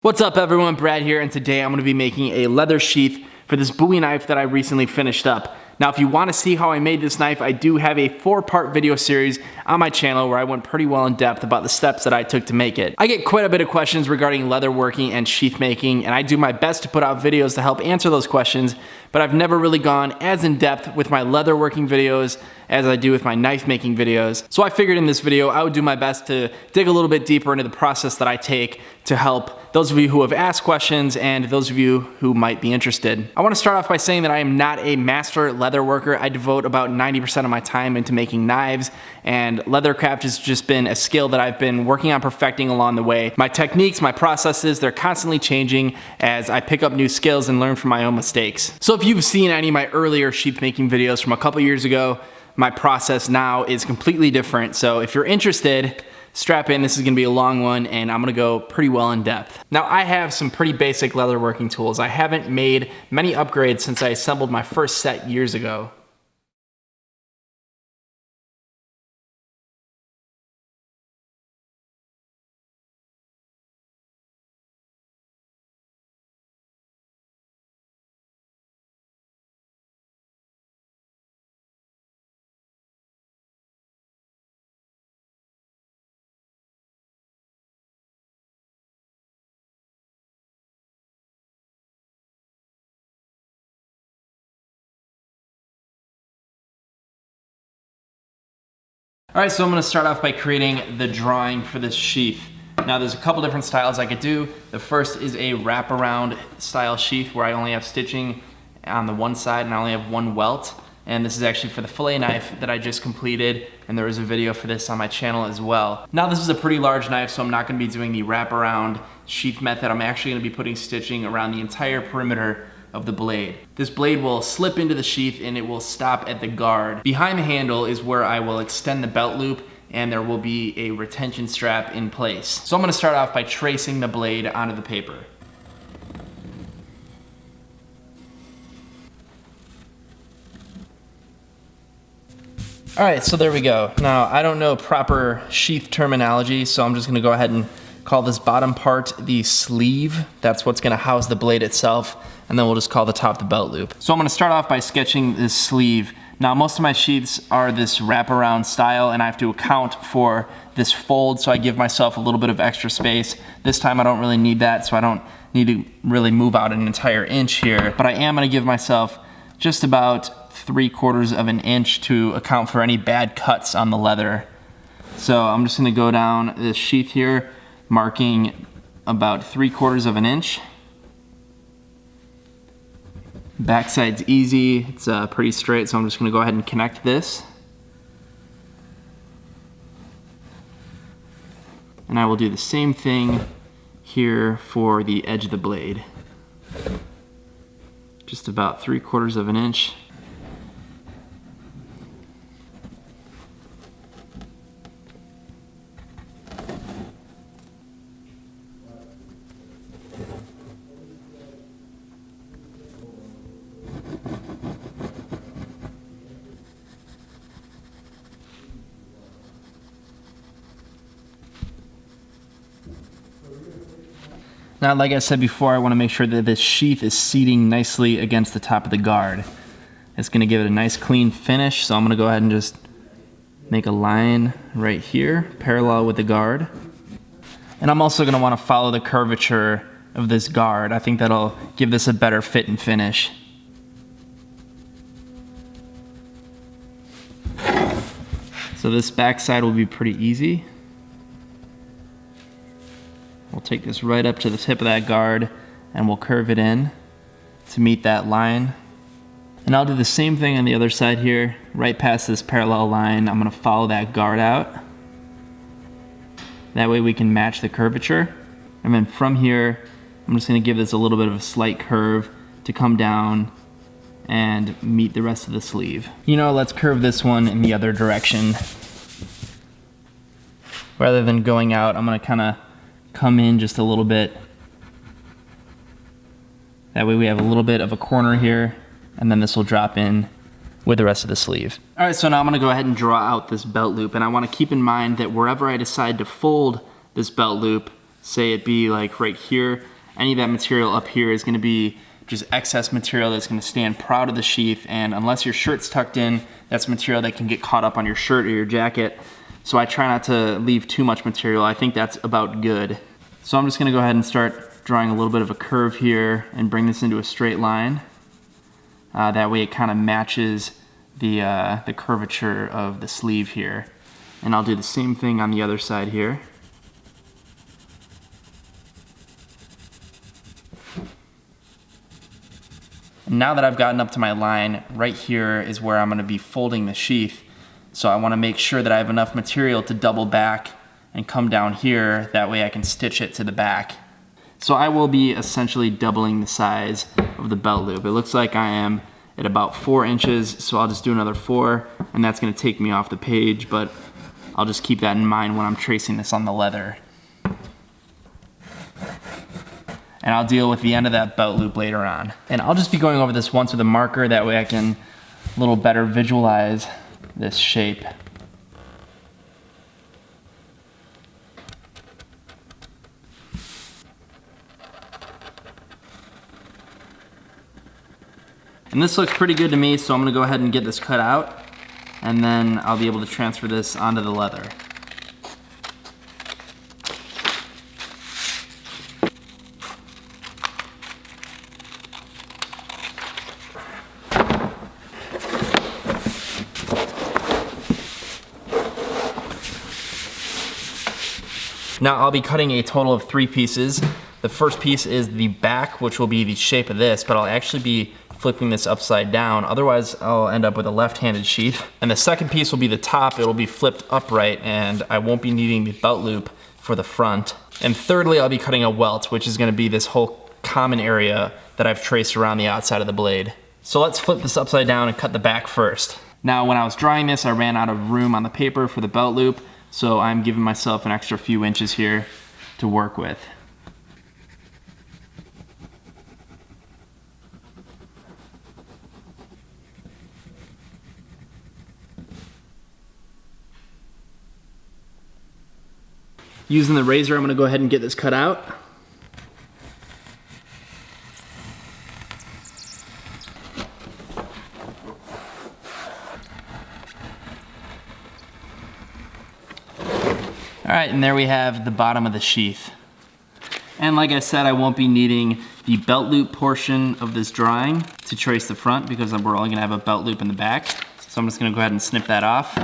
What's up everyone, Brad here, and today I'm going to be making a leather sheath for this Bowie knife that I recently finished up. Now if you want to see how I made this knife, I do have a 4-part video series on my channel where I went pretty well in depth about the steps that I took to make it. I get quite a bit of questions regarding leather working and sheath making, and I do my best to put out videos to help answer those questions, but I've never really gone as in depth with my leather working videos as I do with my knife making videos. So I figured in this video I would do my best to dig a little bit deeper into the process that I take to help those of you who have asked questions and those of you who might be interested. I want to start off by saying that I am not a master leather worker. I devote about 90% of my time into making knives, and leathercraft has just been a skill that I've been working on perfecting along the way. My techniques, my processes, they're constantly changing as I pick up new skills and learn from my own mistakes. So if you've seen any of my earlier sheath making videos from a couple years ago, my process now is completely different. So if you're interested, strap in, this is gonna be a long one and I'm gonna go pretty well in depth. Now I have some pretty basic leather working tools. I haven't made many upgrades since I assembled my first set years ago. All right, so I'm gonna start off by creating the drawing for this sheath. Now there's a couple different styles I could do. The first is a wraparound style sheath where I only have stitching on the one side and I only have one welt. And this is actually for the fillet knife that I just completed, and there is a video for this on my channel as well. Now this is a pretty large knife, so I'm not gonna be doing the wraparound sheath method. I'm actually gonna be putting stitching around the entire perimeter of the blade. This blade will slip into the sheath and it will stop at the guard. Behind the handle is where I will extend the belt loop and there will be a retention strap in place. So I'm gonna start off by tracing the blade onto the paper. All right, so there we go. Now, I don't know proper sheath terminology, so I'm just gonna go ahead and call this bottom part the sleeve. That's what's gonna house the blade itself, and then we'll just call the top the belt loop. So I'm gonna start off by sketching this sleeve. Now, most of my sheaths are this wraparound style, and I have to account for this fold, so I give myself a little bit of extra space. This time I don't really need that, so I don't need to really move out an entire inch here, but I am gonna give myself just about 3/4 of an inch to account for any bad cuts on the leather. So I'm just gonna go down this sheath here, marking about 3/4 of an inch. Backside's easy, it's pretty straight, so I'm just gonna go ahead and connect this. And I will do the same thing here for the edge of the blade. Just about 3/4 of an inch. Now, like I said before, I want to make sure that this sheath is seating nicely against the top of the guard. It's going to give it a nice clean finish, so I'm going to go ahead and just make a line right here, parallel with the guard. And I'm also going to want to follow the curvature of this guard. I think that'll give this a better fit and finish. So this back side will be pretty easy. We'll take this right up to the tip of that guard and we'll curve it in to meet that line. And I'll do the same thing on the other side here, right past this parallel line. I'm gonna follow that guard out. That way we can match the curvature. And then from here, I'm just gonna give this a little bit of a slight curve to come down and meet the rest of the sleeve. You know, let's curve this one in the other direction. Rather than going out, I'm gonna kinda come in just a little bit. That way we have a little bit of a corner here, and then this will drop in with the rest of the sleeve. All right, so now I'm gonna go ahead and draw out this belt loop, and I wanna keep in mind that wherever I decide to fold this belt loop, say it be like right here, any of that material up here is gonna be just excess material that's gonna stand proud of the sheath, and unless your shirt's tucked in, that's material that can get caught up on your shirt or your jacket. So I try not to leave too much material. I think that's about good. So I'm just gonna go ahead and start drawing a little bit of a curve here and bring this into a straight line. That way it kind of matches the curvature of the sleeve here. And I'll do the same thing on the other side here. And now that I've gotten up to my line, right here is where I'm gonna be folding the sheath. So I wanna make sure that I have enough material to double back and come down here. That way I can stitch it to the back. So I will be essentially doubling the size of the belt loop. It looks like I am at about 4 inches, so I'll just do another 4, and that's gonna take me off the page, but I'll just keep that in mind when I'm tracing this on the leather. And I'll deal with the end of that belt loop later on. And I'll just be going over this once with a marker, that way I can a little better visualize this shape. And this looks pretty good to me, so I'm gonna go ahead and get this cut out, and then I'll be able to transfer this onto the leather. Now I'll be cutting a total of 3 pieces. The first piece is the back, which will be the shape of this, but I'll actually be flipping this upside down. Otherwise, I'll end up with a left-handed sheath. And the second piece will be the top. It'll be flipped upright, and I won't be needing the belt loop for the front. And thirdly, I'll be cutting a welt, which is gonna be this whole common area that I've traced around the outside of the blade. So let's flip this upside down and cut the back first. Now, when I was drawing this, I ran out of room on the paper for the belt loop, so I'm giving myself an extra few inches here to work with. Using the razor, I'm gonna go ahead and get this cut out. All right, and there we have the bottom of the sheath. And like I said, I won't be needing the belt loop portion of this drawing to trace the front, because we're only gonna have a belt loop in the back. So I'm just gonna go ahead and snip that off.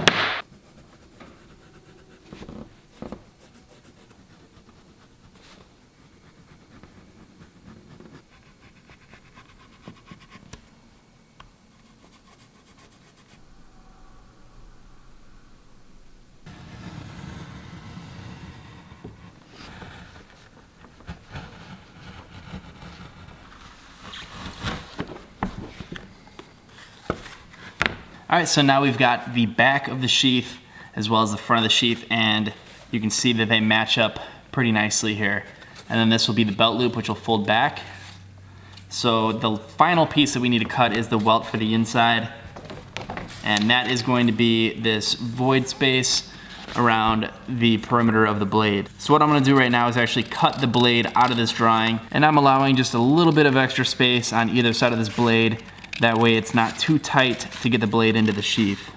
All right, so now we've got the back of the sheath as well as the front of the sheath, and you can see that they match up pretty nicely here. And then this will be the belt loop, which will fold back. So the final piece that we need to cut is the welt for the inside, and that is going to be this void space around the perimeter of the blade. So what I'm gonna do right now is actually cut the blade out of this drawing, and I'm allowing just a little bit of extra space on either side of this blade. That way it's not too tight to get the blade into the sheath.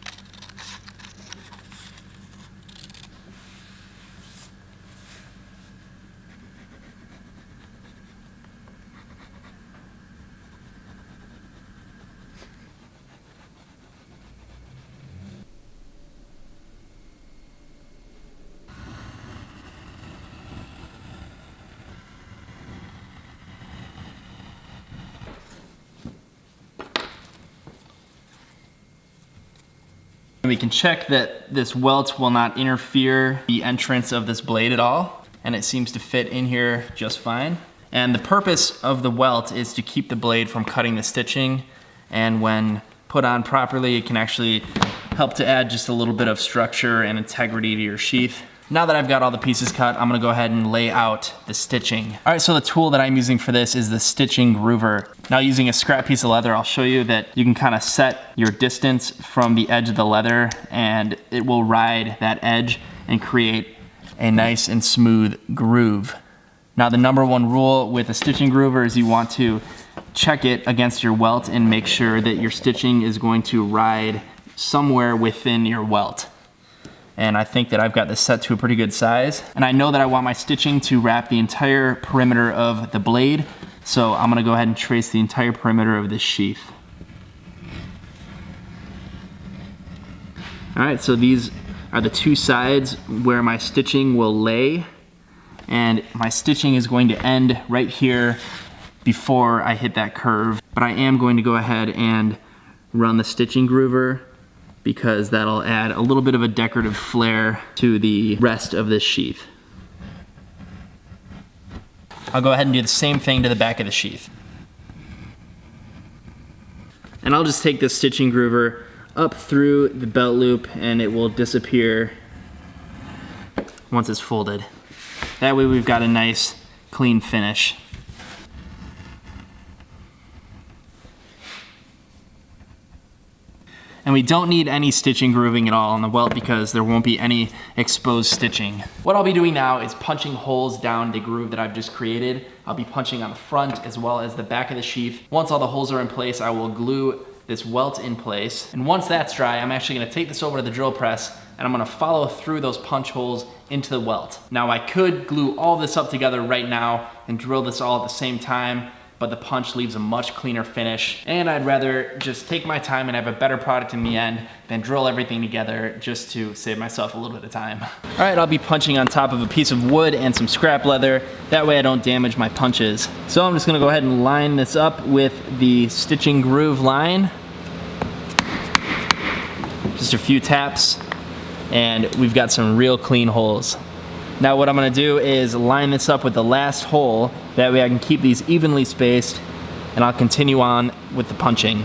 We can check that this welt will not interfere the entrance of this blade at all, and it seems to fit in here just fine. And the purpose of the welt is to keep the blade from cutting the stitching, and when put on properly, it can actually help to add just a little bit of structure and integrity to your sheath. Now that I've got all the pieces cut, I'm gonna go ahead and lay out the stitching. All right, so the tool that I'm using for this is the stitching groover. Now, using a scrap piece of leather, I'll show you that you can kind of set your distance from the edge of the leather, and it will ride that edge and create a nice and smooth groove. Now the number one rule with a stitching groover is you want to check it against your welt and make sure that your stitching is going to ride somewhere within your welt. And I think that I've got this set to a pretty good size. And I know that I want my stitching to wrap the entire perimeter of the blade, so I'm gonna go ahead and trace the entire perimeter of this sheath. All right, so these are the two sides where my stitching will lay, and my stitching is going to end right here before I hit that curve. But I am going to go ahead and run the stitching groover because that'll add a little bit of a decorative flair to the rest of this sheath. I'll go ahead and do the same thing to the back of the sheath. And I'll just take this stitching groover up through the belt loop and it will disappear once it's folded. That way we've got a nice clean finish. And we don't need any stitching grooving at all on the welt because there won't be any exposed stitching. What I'll be doing now is punching holes down the groove that I've just created. I'll be punching on the front as well as the back of the sheath. Once all the holes are in place, I will glue this welt in place. And once that's dry, I'm actually gonna take this over to the drill press and I'm gonna follow through those punch holes into the welt. Now I could glue all this up together right now and drill this all at the same time, but the punch leaves a much cleaner finish. And I'd rather just take my time and have a better product in the end than drill everything together just to save myself a little bit of time. All right, I'll be punching on top of a piece of wood and some scrap leather. That way I don't damage my punches. So I'm just gonna go ahead and line this up with the stitching groove line. Just a few taps, and we've got some real clean holes. Now what I'm gonna do is line this up with the last hole. That way I can keep these evenly spaced, and I'll continue on with the punching.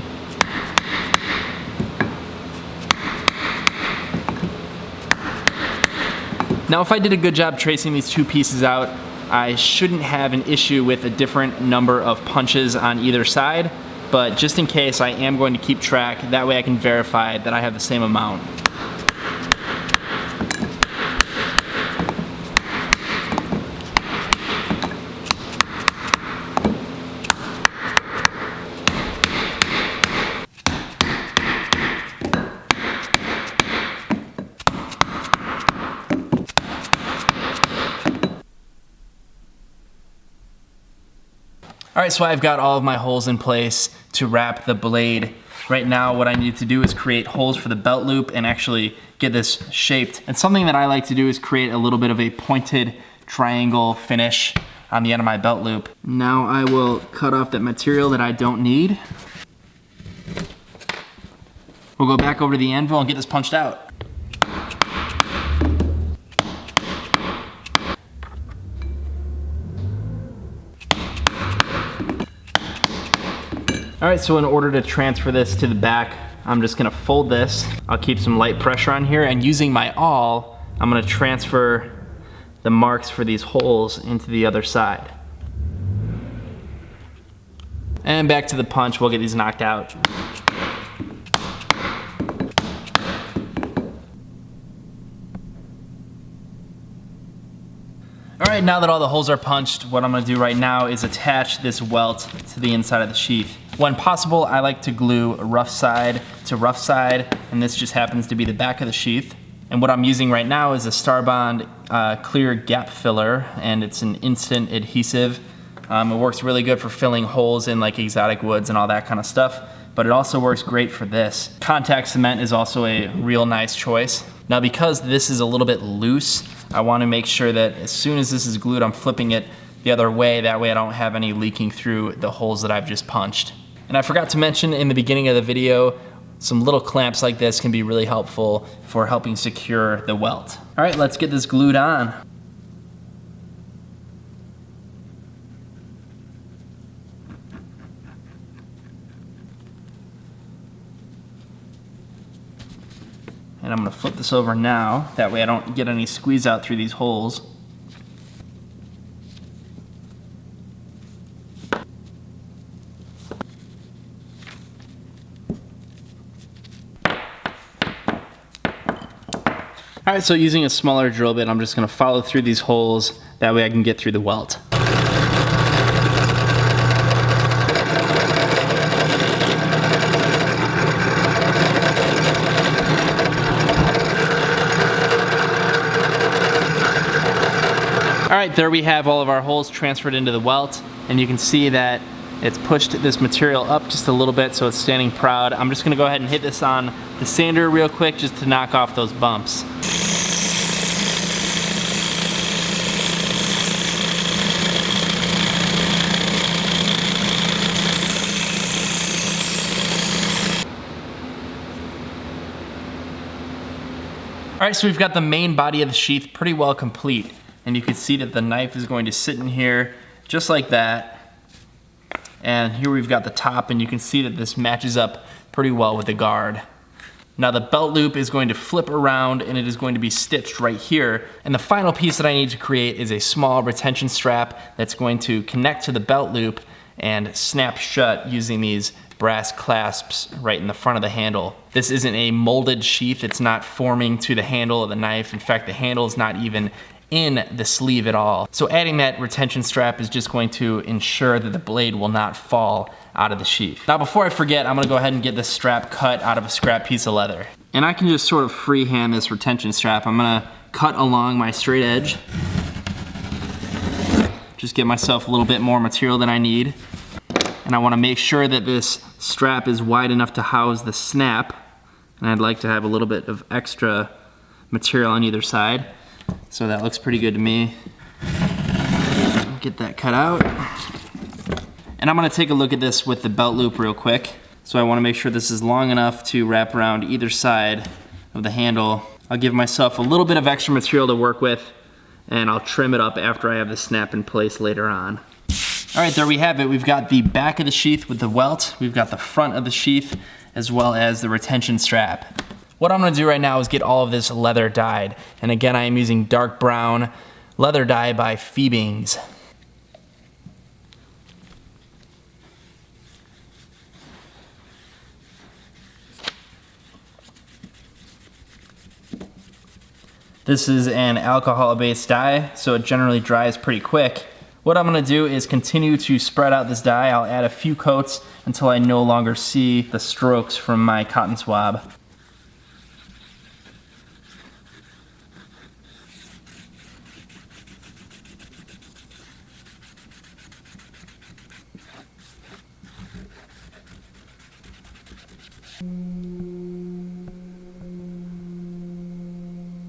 Now if I did a good job tracing these two pieces out, I shouldn't have an issue with a different number of punches on either side, but just in case I am going to keep track, that way I can verify that I have the same amount. All right, so I've got all of my holes in place to wrap the blade. Right now, what I need to do is create holes for the belt loop and actually get this shaped. And something that I like to do is create a little bit of a pointed triangle finish on the end of my belt loop. Now I will cut off that material that I don't need. We'll go back over to the anvil and get this punched out. All right, so in order to transfer this to the back, I'm just gonna fold this. I'll keep some light pressure on here, and using my awl, I'm gonna transfer the marks for these holes into the other side. And back to the punch, we'll get these knocked out. All right, now that all the holes are punched, what I'm gonna do right now is attach this welt to the inside of the sheath. When possible, I like to glue rough side to rough side, and this just happens to be the back of the sheath. And what I'm using right now is a Starbond clear gap filler, and it's an instant adhesive. It works really good for filling holes in like exotic woods and all that kind of stuff, but it also works great for this. Contact cement is also a real nice choice. Now because this is a little bit loose, I want to make sure that as soon as this is glued, I'm flipping it the other way. That way I don't have any leaking through the holes that I've just punched. And I forgot to mention in the beginning of the video, some little clamps like this can be really helpful for helping secure the welt. All right, let's get this glued on. And I'm gonna flip this over now. That way I don't get any squeeze out through these holes. All right, so using a smaller drill bit, I'm just gonna follow through these holes. That way I can get through the welt. right, there we have all of our holes transferred into the welt, and you can see that it's pushed this material up just a little bit so it's standing proud. I'm just gonna go ahead and hit this on the sander real quick just to knock off those bumps. All right, so we've got the main body of the sheath pretty well complete, and you can see that the knife is going to sit in here just like that. And here we've got the top, and you can see that this matches up pretty well with the guard. Now the belt loop is going to flip around and it is going to be stitched right here. And the final piece that I need to create is a small retention strap that's going to connect to the belt loop and snap shut using these brass clasps right in the front of the handle. This isn't a molded sheath, it's not forming to the handle of the knife. In fact, the handle is not even in the sleeve at all. So adding that retention strap is just going to ensure that the blade will not fall out of the sheath. Now before I forget, I'm gonna go ahead and get this strap cut out of a scrap piece of leather. And I can just sort of freehand this retention strap. I'm gonna cut along my straight edge. Just get myself a little bit more material than I need. And I wanna make sure that this strap is wide enough to house the snap. And I'd like to have a little bit of extra material on either side. So that looks pretty good to me. Get that cut out. And I'm gonna take a look at this with the belt loop real quick. So I wanna make sure this is long enough to wrap around either side of the handle. I'll give myself a little bit of extra material to work with, and I'll trim it up after I have the snap in place later on. All right, there we have it. We've got the back of the sheath with the welt. We've got the front of the sheath as well as the retention strap. What I'm gonna do right now is get all of this leather dyed. And again, I am using dark brown leather dye by Feebings. This is an alcohol-based dye, so it generally dries pretty quick. What I'm gonna do is continue to spread out this dye. I'll add a few coats until I no longer see the strokes from my cotton swab.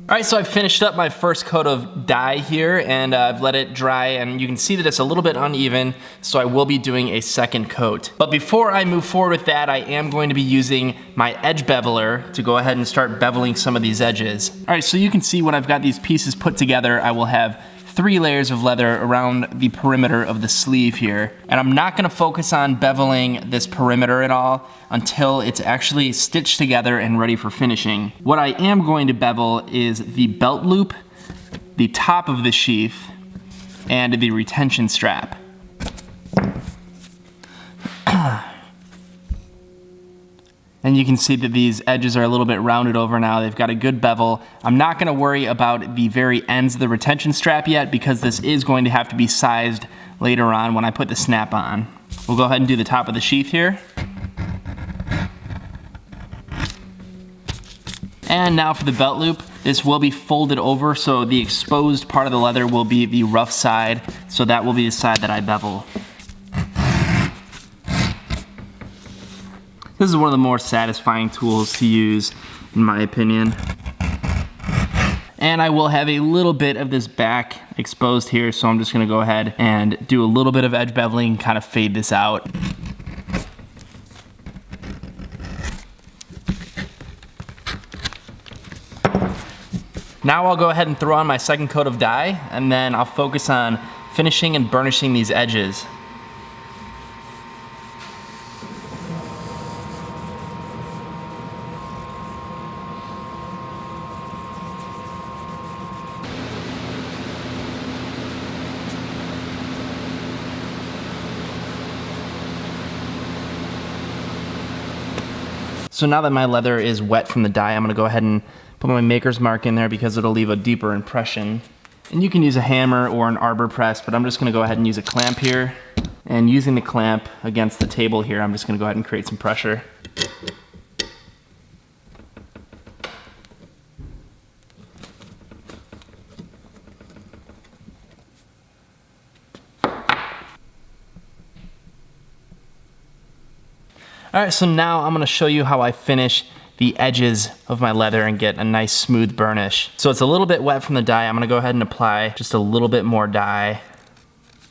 All right, so I've finished up my first coat of dye here, and I've let it dry, and you can see that it's a little bit uneven, so I will be doing a second coat. But before I move forward with that, I am going to be using my edge beveler to go ahead and start beveling some of these edges. All right, so you can see when I've got these pieces put together, I will have 3 layers of leather around the perimeter of the sleeve here. And I'm not gonna focus on beveling this perimeter at all until it's actually stitched together and ready for finishing. What I am going to bevel is the belt loop, the top of the sheath, and the retention strap. And you can see that these edges are a little bit rounded over now. They've got a good bevel. I'm not gonna worry about the very ends of the retention strap yet because this is going to have to be sized later on when I put the snap on. We'll go ahead and do the top of the sheath here. And now for the belt loop. This will be folded over, so the exposed part of the leather will be the rough side, so that will be the side that I bevel. This is one of the more satisfying tools to use, in my opinion. And I will have a little bit of this back exposed here, so I'm just gonna go ahead and do a little bit of edge beveling, kind of fade this out. Now I'll go ahead and throw on my second coat of dye, and then I'll focus on finishing and burnishing these edges. So now that my leather is wet from the dye, I'm gonna go ahead and put my maker's mark in there because it'll leave a deeper impression. And you can use a hammer or an arbor press, but I'm just gonna go ahead and use a clamp here. And using the clamp against the table here, I'm just gonna go ahead and create some pressure. All right, so now I'm gonna show you how I finish the edges of my leather and get a nice smooth burnish. So it's a little bit wet from the dye. I'm gonna go ahead and apply just a little bit more dye.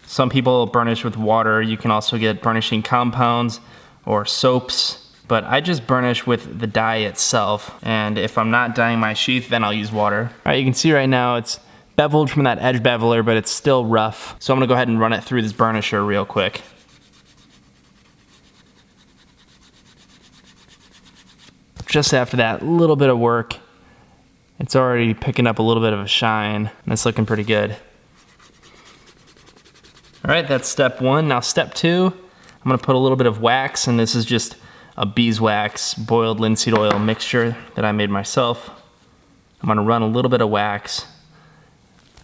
Some people burnish with water. You can also get burnishing compounds or soaps, but I just burnish with the dye itself. And if I'm not dyeing my sheath, then I'll use water. All right, you can see right now it's beveled from that edge beveler, but it's still rough. So I'm gonna go ahead and run it through this burnisher real quick. Just after that little bit of work, it's already picking up a little bit of a shine, and it's looking pretty good. All right, that's step one. Now step two, I'm gonna put a little bit of wax, and this is just a beeswax boiled linseed oil mixture that I made myself. I'm gonna run a little bit of wax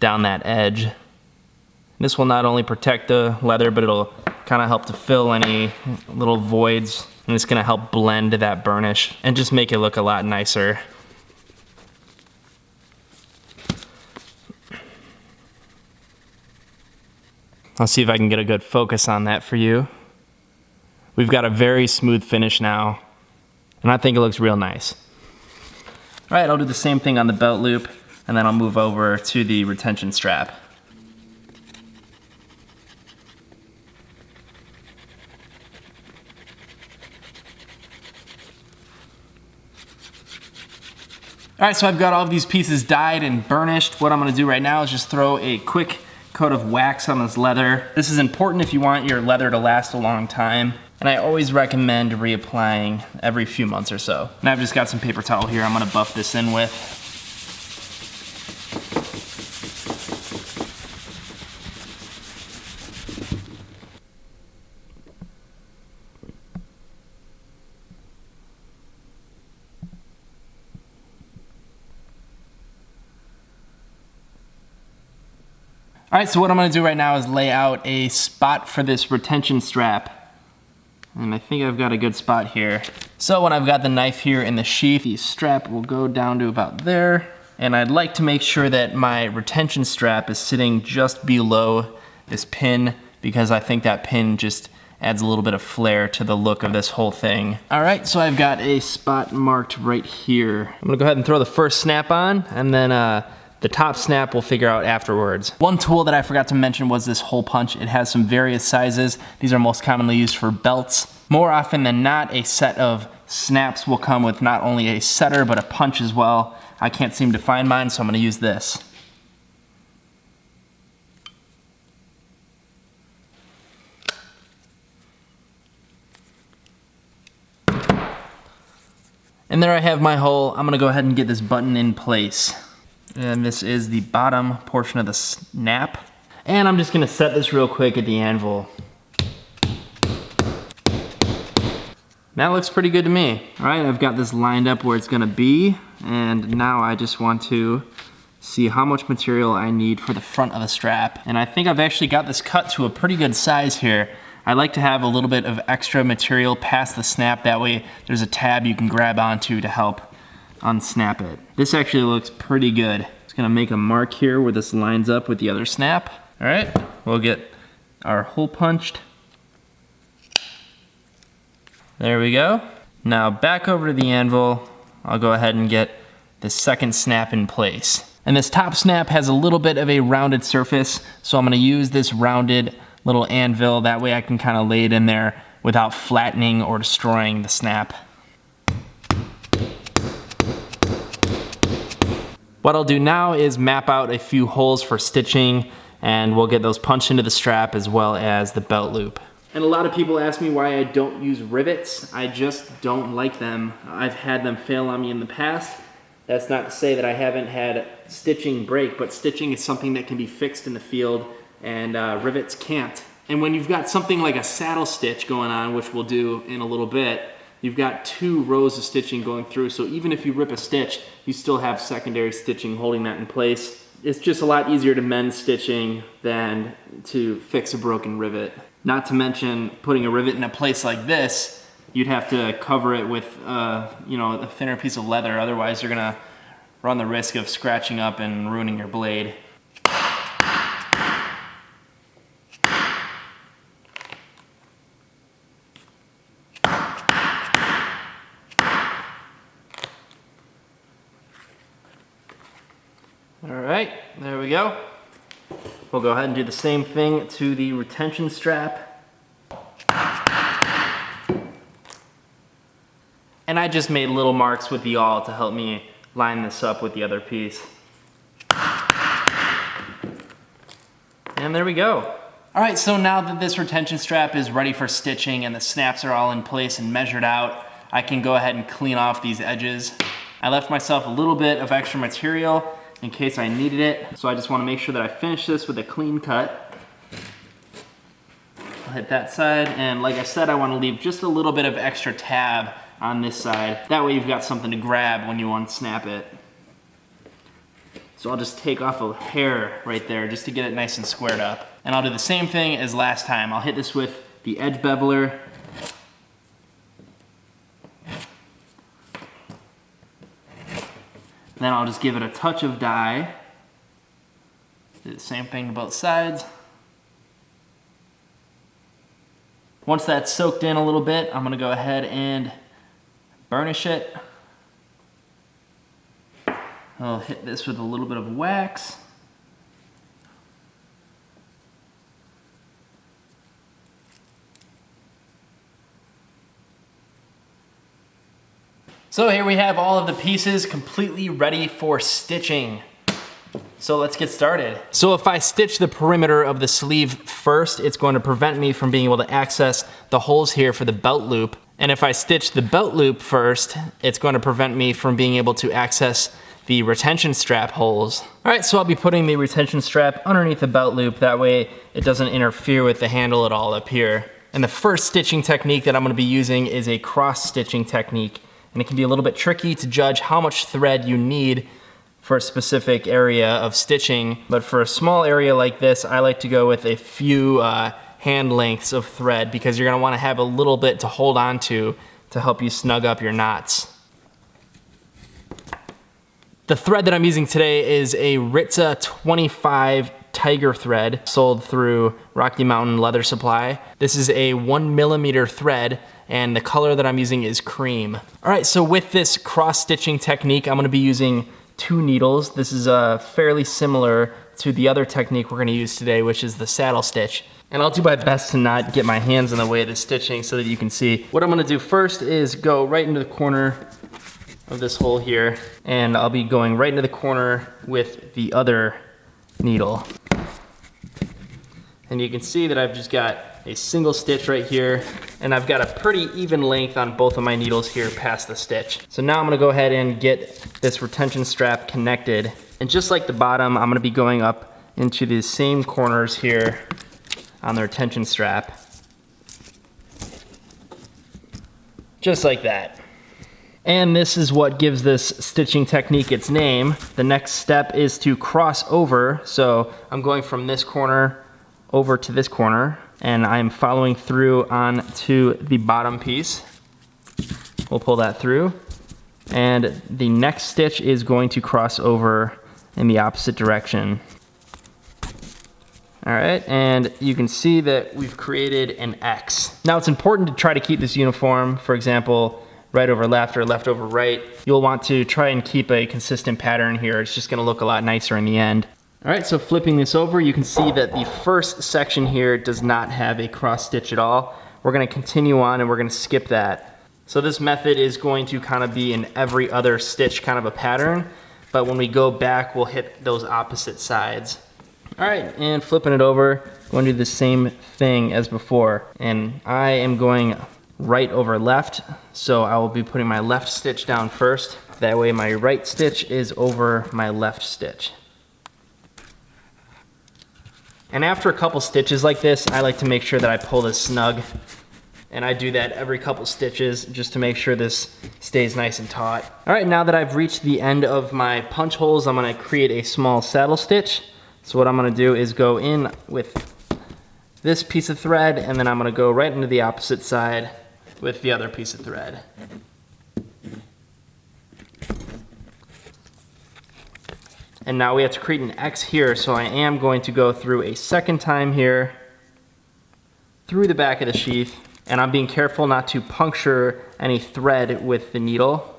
down that edge. This will not only protect the leather, but it'll kind of help to fill any little voids, and it's gonna help blend that burnish and just make it look a lot nicer. I'll see if I can get a good focus on that for you. We've got a very smooth finish now, and I think it looks real nice. All right, I'll do the same thing on the belt loop, and then I'll move over to the retention strap. All right, so I've got all of these pieces dyed and burnished. What I'm gonna do right now is just throw a quick coat of wax on this leather. This is important if you want your leather to last a long time, and I always recommend reapplying every few months or so. And I've just got some paper towel here I'm gonna buff this in with. All right, so what I'm gonna do right now is lay out a spot for this retention strap. And I think I've got a good spot here. So when I've got the knife here in the sheath, the strap will go down to about there. And I'd like to make sure that my retention strap is sitting just below this pin, because I think that pin just adds a little bit of flair to the look of this whole thing. All right, so I've got a spot marked right here. I'm gonna go ahead and throw the first snap on, and then the top snap we'll figure out afterwards. One tool that I forgot to mention was this hole punch. It has some various sizes. These are most commonly used for belts. More often than not, a set of snaps will come with not only a setter, but a punch as well. I can't seem to find mine, so I'm gonna use this. And there I have my hole. I'm gonna go ahead and get this button in place. And this is the bottom portion of the snap. And I'm just gonna set this real quick at the anvil. That looks pretty good to me. All right, I've got this lined up where it's gonna be, and now I just want to see how much material I need for the front of the strap. And I think I've actually got this cut to a pretty good size here. I like to have a little bit of extra material past the snap, that way there's a tab you can grab onto to help unsnap it. This actually looks pretty good. It's gonna make a mark here where this lines up with the other snap. All right, we'll get our hole punched. There we go. Now back over to the anvil, I'll go ahead and get the second snap in place. And this top snap has a little bit of a rounded surface, so I'm gonna use this rounded little anvil, that way I can kind of lay it in there without flattening or destroying the snap. What I'll do now is map out a few holes for stitching, and we'll get those punched into the strap as well as the belt loop. And a lot of people ask me why I don't use rivets. I just don't like them. I've had them fail on me in the past. That's not to say that I haven't had stitching break, but stitching is something that can be fixed in the field, and rivets can't. And when you've got something like a saddle stitch going on, which we'll do in a little bit, you've got 2 rows of stitching going through, so even if you rip a stitch, you still have secondary stitching holding that in place. It's just a lot easier to mend stitching than to fix a broken rivet. Not to mention, putting a rivet in a place like this, you'd have to cover it with a thinner piece of leather, otherwise you're gonna run the risk of scratching up and ruining your blade. All right, there we go. We'll go ahead and do the same thing to the retention strap. And I just made little marks with the awl to help me line this up with the other piece. And there we go. All right, so now that this retention strap is ready for stitching and the snaps are all in place and measured out, I can go ahead and clean off these edges. I left myself a little bit of extra material in case I needed it, so I just want to make sure that I finish this with a clean cut. I'll hit that side, and like I said, I want to leave just a little bit of extra tab on this side. That way you've got something to grab when you unsnap it. So I'll just take off a hair right there just to get it nice and squared up. And I'll do the same thing as last time. I'll hit this with the edge beveler. Then I'll just give it a touch of dye. Do the same thing to both sides. Once that's soaked in a little bit, I'm gonna go ahead and burnish it. I'll hit this with a little bit of wax. So here we have all of the pieces completely ready for stitching. So let's get started. So if I stitch the perimeter of the sleeve first, it's going to prevent me from being able to access the holes here for the belt loop. And if I stitch the belt loop first, it's going to prevent me from being able to access the retention strap holes. All right, so I'll be putting the retention strap underneath the belt loop. That way it doesn't interfere with the handle at all up here. And the first stitching technique that I'm gonna be using is a cross stitching technique. And it can be a little bit tricky to judge how much thread you need for a specific area of stitching. But for a small area like this, I like to go with a few hand lengths of thread because you're gonna wanna have a little bit to hold on to help you snug up your knots. The thread that I'm using today is a Ritza 25 Tiger thread sold through Rocky Mountain Leather Supply. This is a 1mm thread and the color that I'm using is cream. All right, so with this cross stitching technique, I'm gonna be using 2 needles. This is fairly similar to the other technique we're gonna use today, which is the saddle stitch. And I'll do my best to not get my hands in the way of the stitching so that you can see. What I'm gonna do first is go right into the corner of this hole here, and I'll be going right into the corner with the other needle. And you can see that I've just got a single stitch right here, and I've got a pretty even length on both of my needles here past the stitch. So now I'm gonna go ahead and get this retention strap connected. And just like the bottom, I'm gonna be going up into the same corners here on the retention strap. Just like that. And this is what gives this stitching technique its name. The next step is to cross over. So I'm going from this corner over to this corner, and I'm following through onto the bottom piece. We'll pull that through. And the next stitch is going to cross over in the opposite direction. All right, and you can see that we've created an X. Now it's important to try to keep this uniform. For example, right over left or left over right. You'll want to try and keep a consistent pattern here. It's just gonna look a lot nicer in the end. All right, so flipping this over, you can see that the first section here does not have a cross stitch at all. We're gonna continue on and we're gonna skip that. So this method is going to kind of be in every other stitch kind of a pattern, but when we go back, we'll hit those opposite sides. All right, and flipping it over, I'm going to do the same thing as before. And I am going right over left, so I will be putting my left stitch down first. That way my right stitch is over my left stitch. And after a couple stitches like this, I like to make sure that I pull this snug. And I do that every couple stitches just to make sure this stays nice and taut. All right, now that I've reached the end of my punch holes, I'm gonna create a small saddle stitch. So what I'm gonna do is go in with this piece of thread, and then I'm gonna go right into the opposite side with the other piece of thread. And now we have to create an X here, so I am going to go through a second time here, through the back of the sheath, and I'm being careful not to puncture any thread with the needle.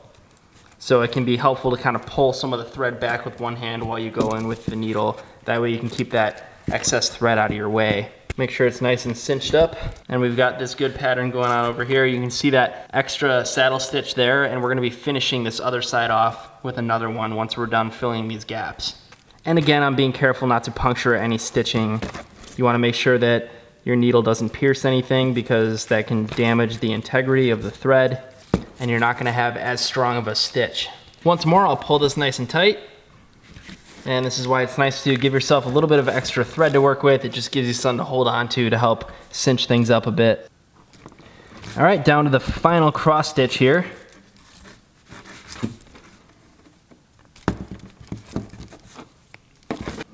So it can be helpful to kind of pull some of the thread back with one hand while you go in with the needle. That way you can keep that excess thread out of your way. Make sure it's nice and cinched up. And we've got this good pattern going on over here. You can see that extra saddle stitch there, and we're gonna be finishing this other side off with another one once we're done filling these gaps. And again, I'm being careful not to puncture any stitching. You wanna make sure that your needle doesn't pierce anything because that can damage the integrity of the thread, and you're not gonna have as strong of a stitch. Once more, I'll pull this nice and tight. And this is why it's nice to give yourself a little bit of extra thread to work with. It just gives you something to hold on to help cinch things up a bit. All right, down to the final cross stitch here.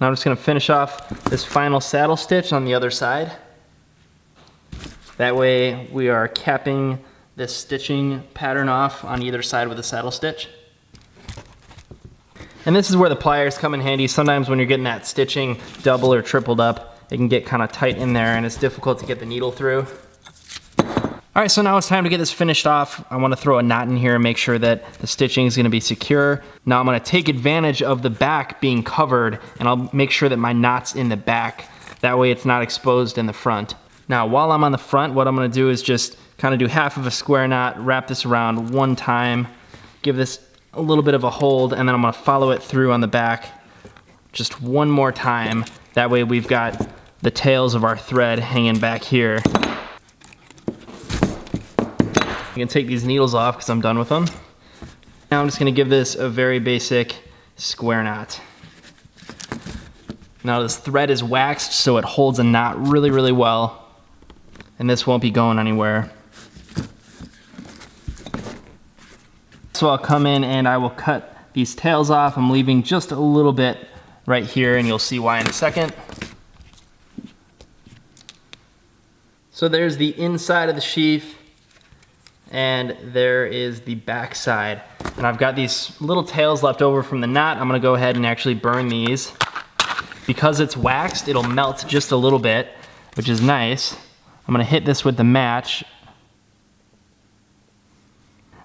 Now I'm just gonna finish off this final saddle stitch on the other side. That way we are capping this stitching pattern off on either side with a saddle stitch. And this is where the pliers come in handy. Sometimes when you're getting that stitching double or tripled up, it can get kind of tight in there and it's difficult to get the needle through. All right, so now it's time to get this finished off. I want to throw a knot in here and make sure that the stitching is going to be secure. Now I'm going to take advantage of the back being covered, and I'll make sure that my knot's in the back. That way it's not exposed in the front. Now while I'm on the front, what I'm going to do is just kind of do half of a square knot, wrap this around one time, give this a little bit of a hold, and then I'm going to follow it through on the back just one more time. That way we've got the tails of our thread hanging back here. You can take these needles off because I'm done with them. Now I'm just going to give this a very basic square knot. Now this thread is waxed so it holds a knot really, really well, and this won't be going anywhere. So I'll come in and I will cut these tails off. I'm leaving just a little bit right here, and you'll see why in a second. So there's the inside of the sheath, and there is the back side. And I've got these little tails left over from the knot. I'm gonna go ahead and actually burn these. Because it's waxed, it'll melt just a little bit, which is nice. I'm gonna hit this with the match.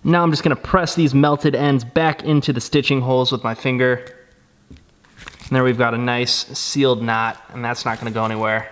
Now I'm just gonna press these melted ends back into the stitching holes with my finger. And there we've got a nice sealed knot, and that's not gonna go anywhere.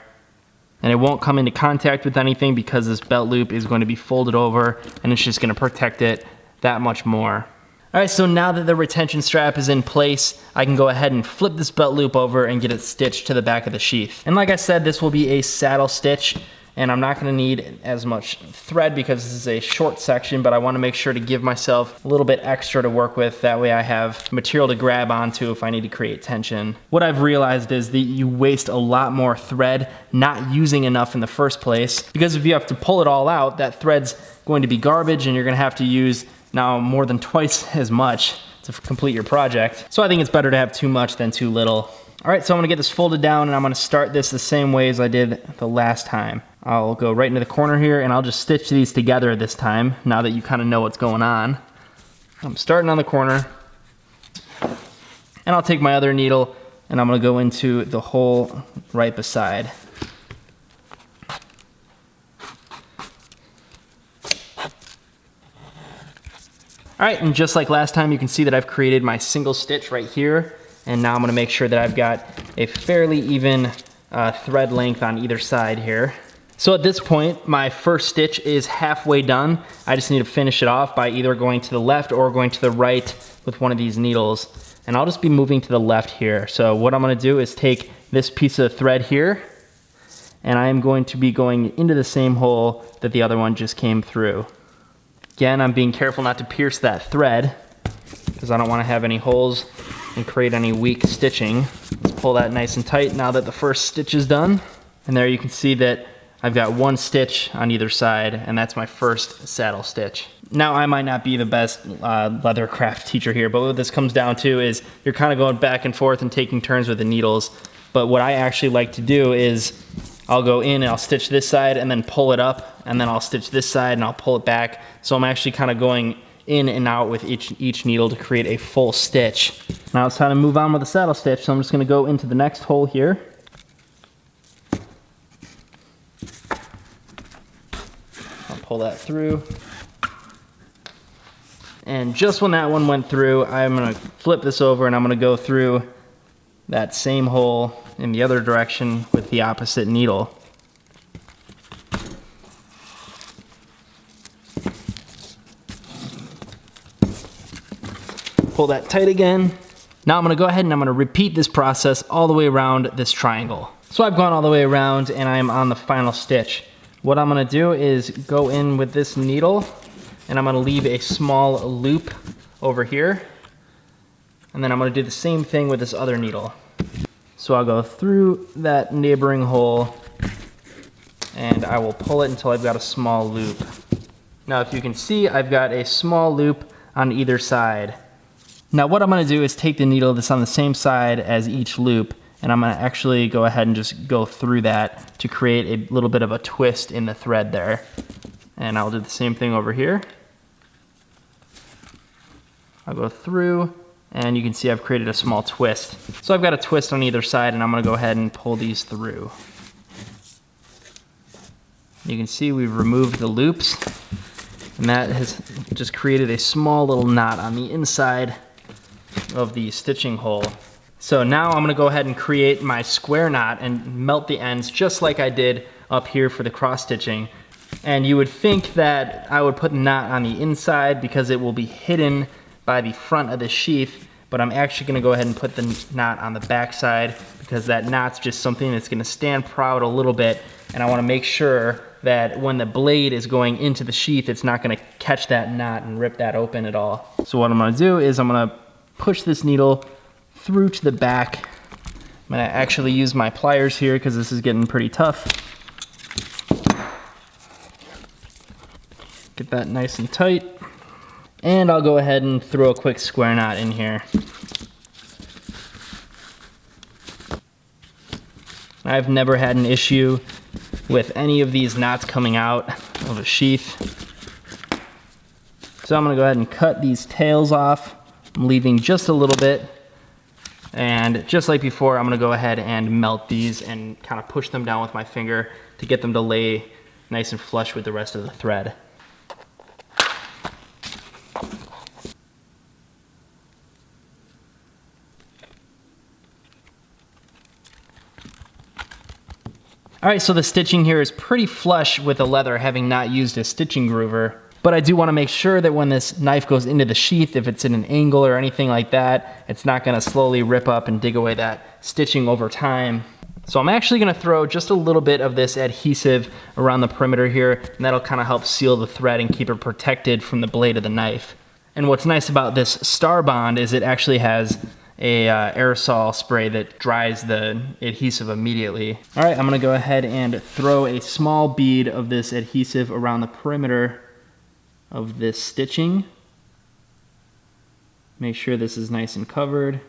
And it won't come into contact with anything because this belt loop is going to be folded over, and it's just gonna protect it that much more. All right, so now that the retention strap is in place, I can go ahead and flip this belt loop over and get it stitched to the back of the sheath. And like I said, this will be a saddle stitch, and I'm not gonna need as much thread because this is a short section, but I wanna make sure to give myself a little bit extra to work with. That way I have material to grab onto if I need to create tension. What I've realized is that you waste a lot more thread not using enough in the first place, because if you have to pull it all out, that thread's going to be garbage and you're gonna have to use now more than twice as much to complete your project. So I think it's better to have too much than too little. All right, so I'm gonna get this folded down, and I'm gonna start this the same way as I did the last time. I'll go right into the corner here, and I'll just stitch these together this time, now that you kind of know what's going on. I'm starting on the corner, and I'll take my other needle, and I'm gonna go into the hole right beside. All right, and just like last time, you can see that I've created my single stitch right here, and now I'm gonna make sure that I've got a fairly even thread length on either side here. So at this point, my first stitch is halfway done. I just need to finish it off by either going to the left or going to the right with one of these needles. And I'll just be moving to the left here. So what I'm gonna do is take this piece of thread here, and I am going to be going into the same hole that the other one just came through. Again, I'm being careful not to pierce that thread because I don't wanna have any holes and create any weak stitching. Let's pull that nice and tight now that the first stitch is done. And there you can see that I've got one stitch on either side, and that's my first saddle stitch. Now, I might not be the best leather craft teacher here, but what this comes down to is you're kind of going back and forth and taking turns with the needles. But what I actually like to do is I'll go in and I'll stitch this side and then pull it up, and then I'll stitch this side and I'll pull it back. So I'm actually kind of going in and out with each needle to create a full stitch. Now it's time to move on with the saddle stitch, so I'm just gonna go into the next hole here. I'll pull that through. And just when that one went through, I'm gonna flip this over and I'm gonna go through that same hole in the other direction with the opposite needle. Pull that tight again. Now I'm gonna go ahead and I'm gonna repeat this process all the way around this triangle. So I've gone all the way around and I'm on the final stitch. What I'm gonna do is go in with this needle and I'm gonna leave a small loop over here. And then I'm gonna do the same thing with this other needle. So I'll go through that neighboring hole and I will pull it until I've got a small loop. Now if you can see, I've got a small loop on either side. Now what I'm gonna do is take the needle that's on the same side as each loop and I'm gonna actually go ahead and just go through that to create a little bit of a twist in the thread there. And I'll do the same thing over here. I'll go through and you can see I've created a small twist. So I've got a twist on either side and I'm gonna go ahead and pull these through. You can see we've removed the loops and that has just created a small little knot on the inside of the stitching hole. So now I'm gonna go ahead and create my square knot and melt the ends just like I did up here for the cross stitching. And you would think that I would put the knot on the inside because it will be hidden by the front of the sheath, but I'm actually gonna go ahead and put the knot on the back side because that knot's just something that's gonna stand proud a little bit, and I wanna make sure that when the blade is going into the sheath, it's not gonna catch that knot and rip that open at all. So what I'm gonna do is I'm gonna push this needle through to the back. I'm gonna actually use my pliers here because this is getting pretty tough. Get that nice and tight. And I'll go ahead and throw a quick square knot in here. I've never had an issue with any of these knots coming out of a sheath. So I'm gonna go ahead and cut these tails off. I'm leaving just a little bit. And just like before, I'm gonna go ahead and melt these and kind of push them down with my finger to get them to lay nice and flush with the rest of the thread. All right, so the stitching here is pretty flush with the leather, having not used a stitching groover. But I do want to make sure that when this knife goes into the sheath, if it's in an angle or anything like that, it's not going to slowly rip up and dig away that stitching over time. So I'm actually going to throw just a little bit of this adhesive around the perimeter here, and that'll kind of help seal the thread and keep it protected from the blade of the knife. And what's nice about this Star Bond is it actually has a aerosol spray that dries the adhesive immediately. All right, I'm gonna go ahead and throw a small bead of this adhesive around the perimeter of this stitching. Make sure this is nice and covered.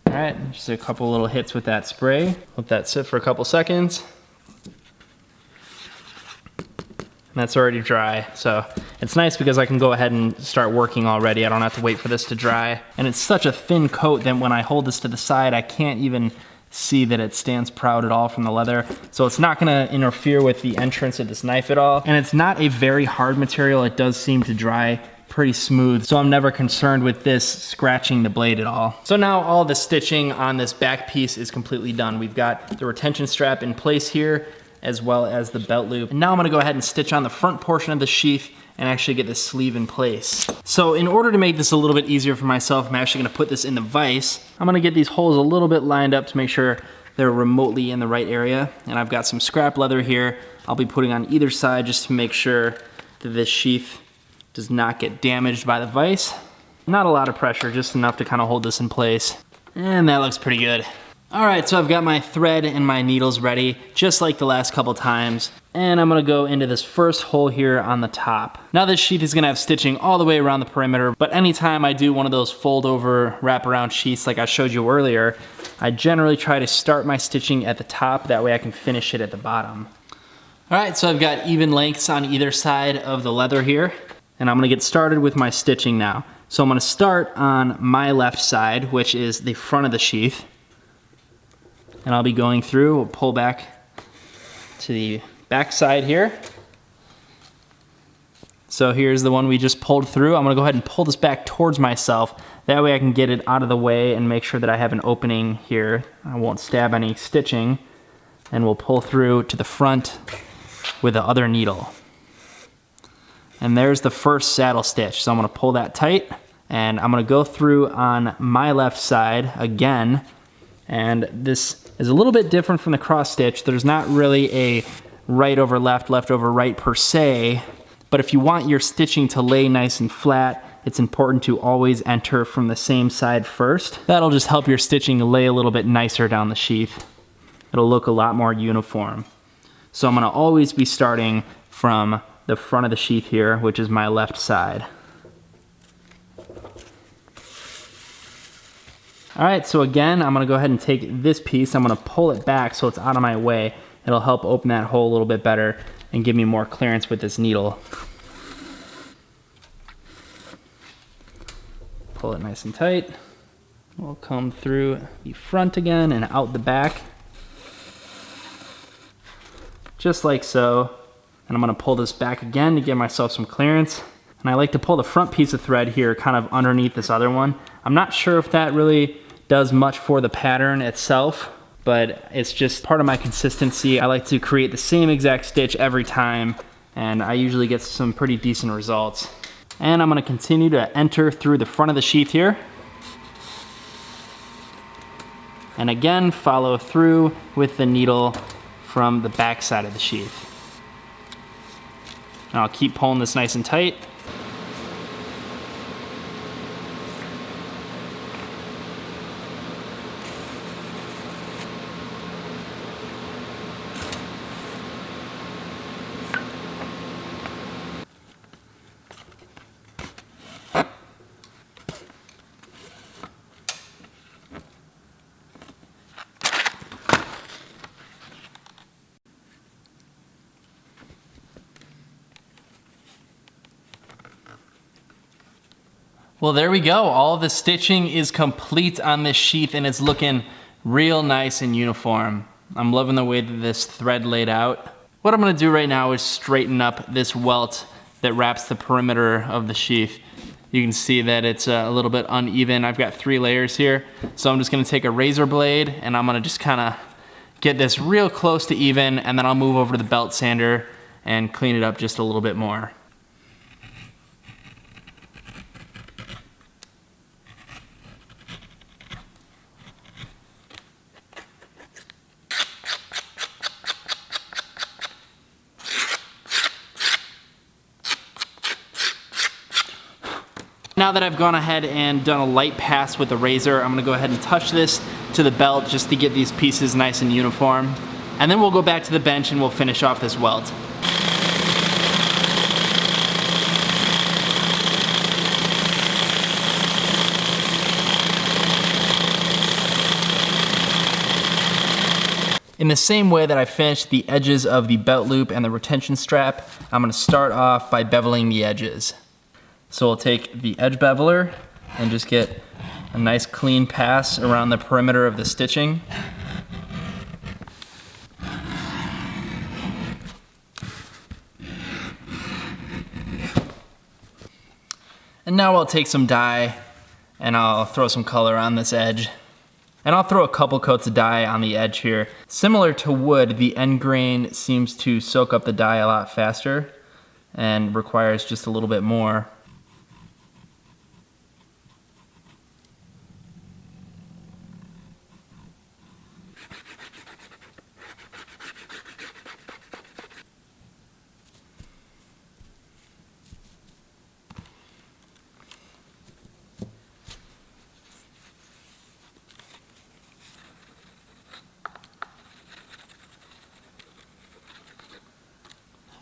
All right, just a couple little hits with that spray. Let that sit for a couple seconds. That's already dry, so it's nice because I can go ahead and start working already. I don't have to wait for this to dry. And it's such a thin coat that when I hold this to the side, I can't even see that it stands proud at all from the leather. So it's not gonna interfere with the entrance of this knife at all. And it's not a very hard material. It does seem to dry pretty smooth, so I'm never concerned with this scratching the blade at all. So now all the stitching on this back piece is completely done. We've got the retention strap in place here, as well as the belt loop. And now I'm gonna go ahead and stitch on the front portion of the sheath and actually get the sleeve in place. So in order to make this a little bit easier for myself, I'm actually gonna put this in the vise. I'm gonna get these holes a little bit lined up to make sure they're remotely in the right area. And I've got some scrap leather here I'll be putting on either side just to make sure that this sheath does not get damaged by the vise. Not a lot of pressure, just enough to kind of hold this in place. And that looks pretty good. All right, so I've got my thread and my needles ready, just like the last couple times. And I'm gonna go into this first hole here on the top. Now this sheath is gonna have stitching all the way around the perimeter, but anytime I do one of those fold over wraparound sheaths like I showed you earlier, I generally try to start my stitching at the top, that way I can finish it at the bottom. All right, so I've got even lengths on either side of the leather here, and I'm gonna get started with my stitching now. So I'm gonna start on my left side, which is the front of the sheath. And I'll be going through, we'll pull back to the back side here. So here's the one we just pulled through. I'm gonna go ahead and pull this back towards myself. That way I can get it out of the way and make sure that I have an opening here. I won't stab any stitching. And we'll pull through to the front with the other needle. And there's the first saddle stitch. So I'm gonna pull that tight, and I'm gonna go through on my left side again. And this is a little bit different from the cross stitch. There's not really a right over left, left over right per se, but if you want your stitching to lay nice and flat, it's important to always enter from the same side first. That'll just help your stitching lay a little bit nicer down the sheath. It'll look a lot more uniform. So I'm gonna always be starting from the front of the sheath here, which is my left side. All right, so again, I'm gonna go ahead and take this piece, I'm gonna pull it back so it's out of my way. It'll help open that hole a little bit better and give me more clearance with this needle. Pull it nice and tight. We'll come through the front again and out the back. Just like so. And I'm gonna pull this back again to give myself some clearance. And I like to pull the front piece of thread here kind of underneath this other one. I'm not sure if that really does much for the pattern itself, but it's just part of my consistency. I like to create the same exact stitch every time, and I usually get some pretty decent results. And I'm gonna continue to enter through the front of the sheath here. And again, follow through with the needle from the back side of the sheath. And I'll keep pulling this nice and tight. Well, there we go. All the stitching is complete on this sheath and it's looking real nice and uniform. I'm loving the way that this thread laid out. What I'm gonna do right now is straighten up this welt that wraps the perimeter of the sheath. You can see that it's a little bit uneven. I've got 3 layers here. So I'm just gonna take a razor blade and I'm gonna just kinda get this real close to even, and then I'll move over to the belt sander and clean it up just a little bit more. Now that I've gone ahead and done a light pass with the razor, I'm gonna go ahead and touch this to the belt just to get these pieces nice and uniform. And then we'll go back to the bench and we'll finish off this welt. In the same way that I finished the edges of the belt loop and the retention strap, I'm gonna start off by beveling the edges. So we'll take the edge beveler and just get a nice clean pass around the perimeter of the stitching. And now I'll take some dye and I'll throw some color on this edge. And I'll throw a couple coats of dye on the edge here. Similar to wood, the end grain seems to soak up the dye a lot faster and requires just a little bit more.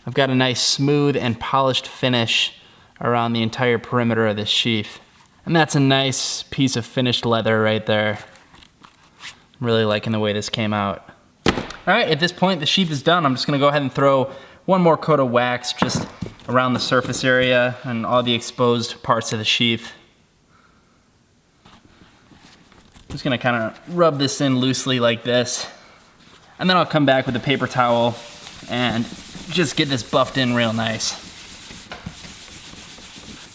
I've got a nice smooth and polished finish around the entire perimeter of this sheath. And that's a nice piece of finished leather right there. I'm really liking the way this came out. All right, at this point the sheath is done. I'm just gonna go ahead and throw one more coat of wax just around the surface area and all the exposed parts of the sheath. Just gonna kind of rub this in loosely like this. And then I'll come back with a paper towel and just get this buffed in real nice.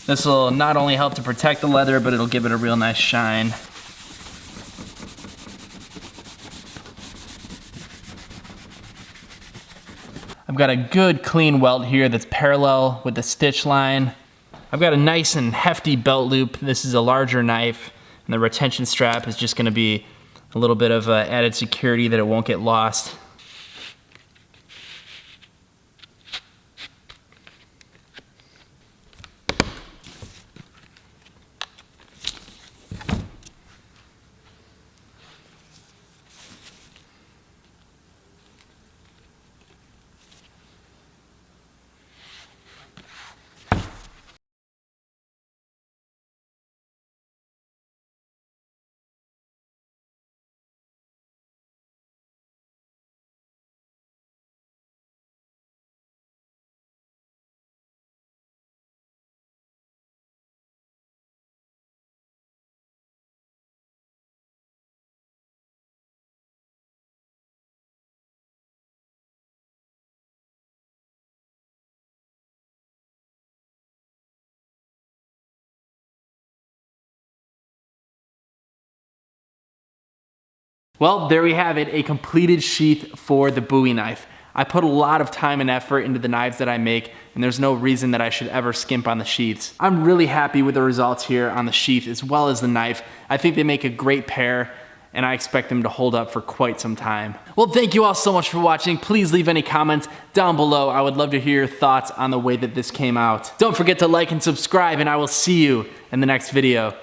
This will not only help to protect the leather, but it'll give it a real nice shine. I've got a good clean welt here that's parallel with the stitch line. I've got a nice and hefty belt loop. This is a larger knife, and the retention strap is just gonna be a little bit of added security that it won't get lost. Well, there we have it, a completed sheath for the Bowie knife. I put a lot of time and effort into the knives that I make, and there's no reason that I should ever skimp on the sheaths. I'm really happy with the results here on the sheath as well as the knife. I think they make a great pair, and I expect them to hold up for quite some time. Well, thank you all so much for watching. Please leave any comments down below. I would love to hear your thoughts on the way that this came out. Don't forget to like and subscribe, and I will see you in the next video.